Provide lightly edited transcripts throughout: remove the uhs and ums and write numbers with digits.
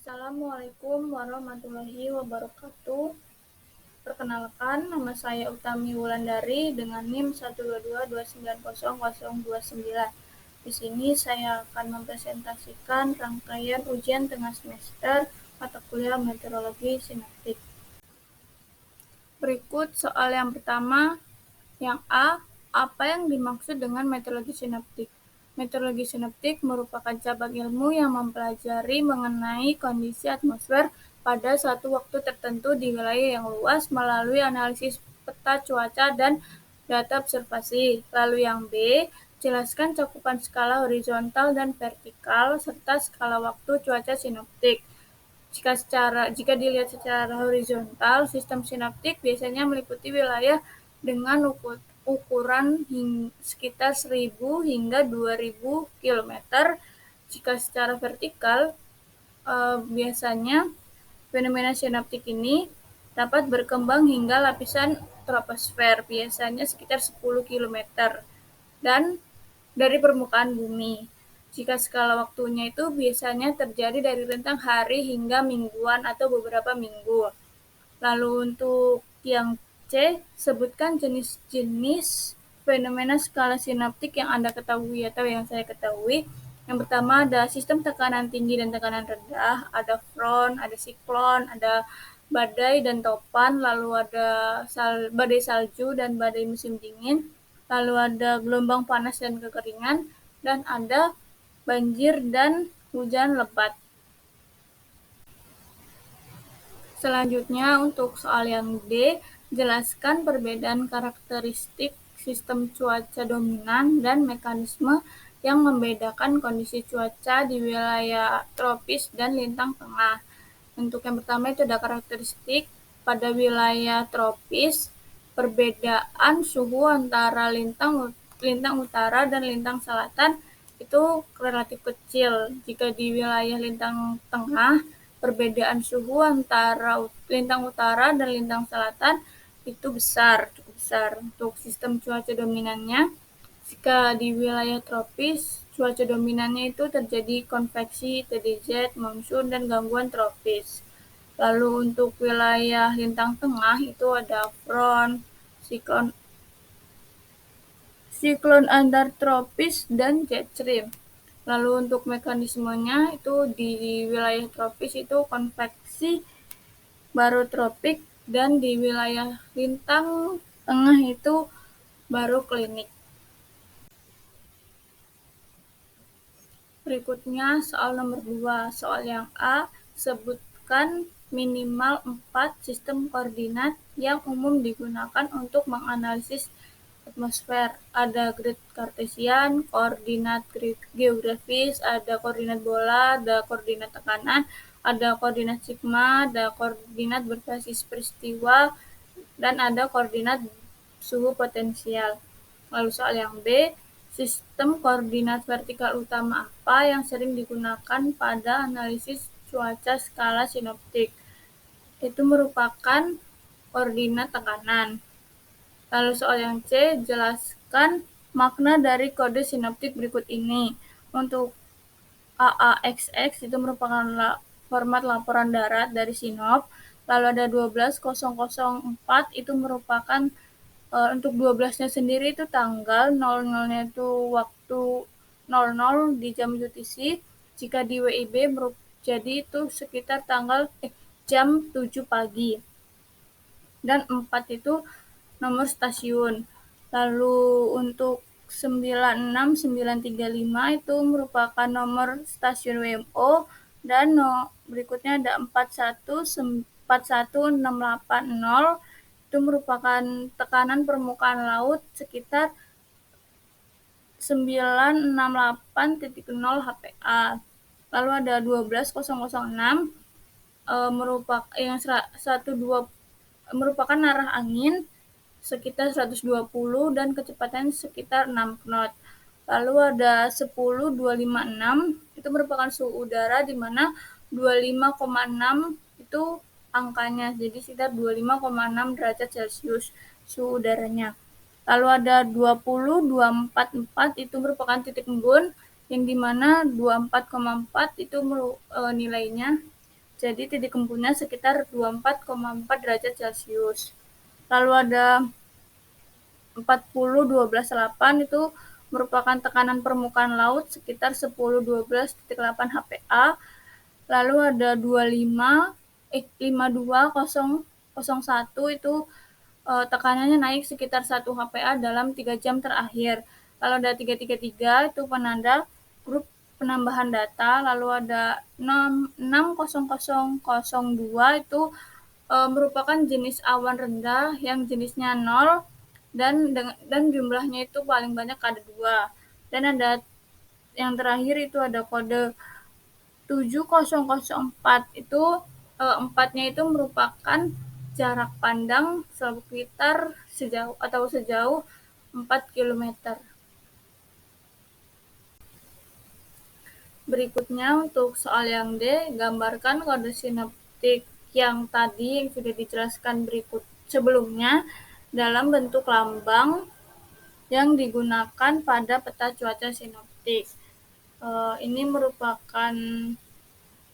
Assalamualaikum warahmatullahi wabarakatuh. Perkenalkan, nama saya Utami Wulandari dengan NIM 122290029. Di sini saya akan mempresentasikan rangkaian ujian tengah semester mata kuliah meteorologi sinoptik. Berikut soal yang pertama, yang A, apa yang dimaksud dengan meteorologi sinoptik? Meteorologi sinoptik merupakan cabang ilmu yang mempelajari mengenai kondisi atmosfer pada suatu waktu tertentu di wilayah yang luas melalui analisis peta cuaca dan data observasi. Lalu yang B, jelaskan cakupan skala horizontal dan vertikal serta skala waktu cuaca sinoptik. Jika dilihat secara horizontal, sistem sinoptik biasanya meliputi wilayah dengan ukuran sekitar 1.000 hingga 2.000 km. Jika secara vertikal, biasanya fenomena sinoptik ini dapat berkembang hingga lapisan troposfer, biasanya sekitar 10 km, dan dari permukaan bumi. Jika skala waktunya itu biasanya terjadi dari rentang hari hingga mingguan atau beberapa minggu. Lalu untuk yang C, sebutkan jenis-jenis fenomena skala sinoptik yang Anda ketahui atau yang saya ketahui. Yang pertama ada sistem tekanan tinggi dan tekanan rendah, ada front, ada siklon, ada badai dan topan, lalu ada badai salju dan badai musim dingin, lalu ada gelombang panas dan kekeringan, dan ada banjir dan hujan lebat. Selanjutnya untuk soal yang D, jelaskan perbedaan karakteristik sistem cuaca dominan dan mekanisme yang membedakan kondisi cuaca di wilayah tropis dan lintang tengah. Untuk yang pertama itu ada karakteristik pada wilayah tropis, perbedaan suhu antara lintang utara dan lintang selatan itu relatif kecil. Jika di wilayah lintang tengah, perbedaan suhu antara lintang utara dan lintang selatan itu cukup besar. Untuk sistem cuaca dominannya, jika di wilayah tropis, cuaca dominannya itu terjadi konveksi, TDZ, monsun, dan gangguan tropis. Lalu untuk wilayah lintang tengah itu ada front, siklon antartropis, dan jet stream. Lalu untuk mekanismenya itu di wilayah tropis itu konveksi barotropik, dan di wilayah lintang tengah itu baroklinik. Berikutnya soal nomor 2. Soal yang A, sebutkan minimal 4 sistem koordinat yang umum digunakan untuk menganalisis atmosfer. Ada grid kartesian, koordinat geografis, ada koordinat bola, ada koordinat tekanan, ada koordinat sigma, ada koordinat berbasis peristiwa, dan ada koordinat suhu potensial. Lalu soal yang B, sistem koordinat vertikal utama apa yang sering digunakan pada analisis cuaca skala sinoptik? Itu merupakan koordinat tekanan. Lalu soal yang C, jelaskan makna dari kode sinoptik berikut ini. Untuk AAXX itu merupakan format laporan darat dari Sinop. Lalu ada 12004 itu merupakan untuk 12-nya sendiri itu tanggal, 00-nya itu waktu 00 di jam UTC. Jika di WIB jadi itu sekitar jam 7 pagi. Dan 4 itu nomor stasiun. Lalu untuk 96935 itu merupakan nomor stasiun WMO, dan berikutnya ada 41680 itu merupakan tekanan permukaan laut sekitar 968.0 HPA. Lalu ada 12006 merupakan arah angin sekitar 120 dan kecepatan sekitar 6 knot. Lalu ada 10256 itu merupakan suhu udara di mana 25,6 itu angkanya, jadi sekitar 25,6 derajat Celcius suhu udaranya. Lalu ada 20244 itu merupakan titik embun yang dimana 24,4 itu nilainya. Jadi titik empunnya sekitar 24,4 derajat Celcius. Lalu ada 40,12,8 itu merupakan tekanan permukaan laut sekitar 10,12,8 HPA. Lalu ada 52,001 itu tekanannya naik sekitar 1 HPA dalam 3 jam terakhir. Lalu ada 333 itu penanda grup penambahan data. Lalu ada 6,0002 itu merupakan jenis awan rendah yang jenisnya 0 dan jumlahnya itu paling banyak ada 2. Dan ada yang terakhir itu ada kode 7004 itu 4-nya itu merupakan jarak pandang sekitar sejauh 4 kilometer. Berikutnya untuk soal yang D, gambarkan kode sinoptik yang tadi yang sudah dijelaskan berikut sebelumnya dalam bentuk lambang yang digunakan pada peta cuaca sinoptik. Ini merupakan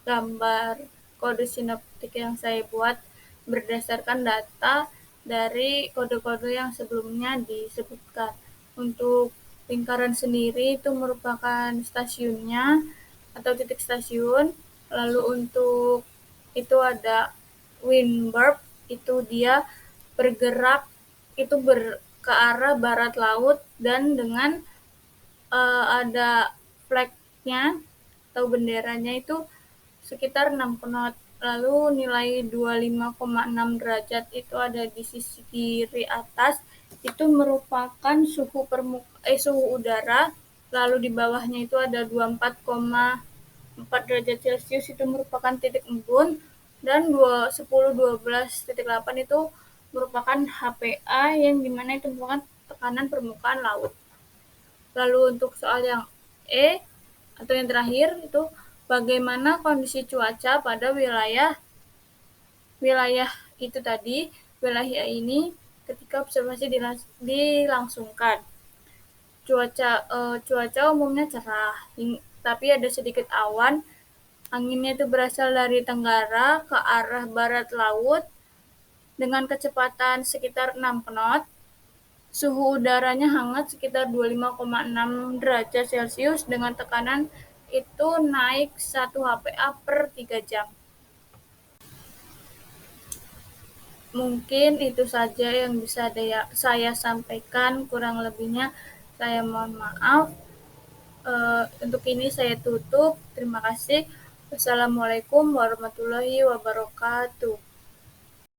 gambar kode sinoptik yang saya buat berdasarkan data dari kode-kode yang sebelumnya disebutkan. Untuk lingkaran sendiri itu merupakan stasiunnya atau titik stasiun. Lalu untuk itu ada windward, itu dia bergerak itu ke arah barat laut dan dengan ada flagnya atau benderanya itu sekitar 6 knot. Lalu nilai 25,6 derajat itu ada di sisi kiri atas, itu merupakan suhu udara. Lalu di bawahnya itu ada 24,4 derajat Celcius, itu merupakan titik embun. Dan 10,12,8 itu merupakan HPA yang dimana itu merupakan tekanan permukaan laut. Lalu untuk soal yang E atau yang terakhir itu bagaimana kondisi cuaca pada wilayah itu tadi, wilayah ini ketika observasi dilangsungkan. Cuaca umumnya cerah, tapi ada sedikit awan. Anginnya itu berasal dari tenggara ke arah barat laut dengan kecepatan sekitar 6 knot. Suhu udaranya hangat sekitar 25,6 derajat Celcius dengan tekanan itu naik 1 HPA per 3 jam. Mungkin itu saja yang bisa saya sampaikan, kurang lebihnya saya mohon maaf. Untuk ini saya tutup. Terima kasih. Wassalamualaikum warahmatullahi wabarakatuh.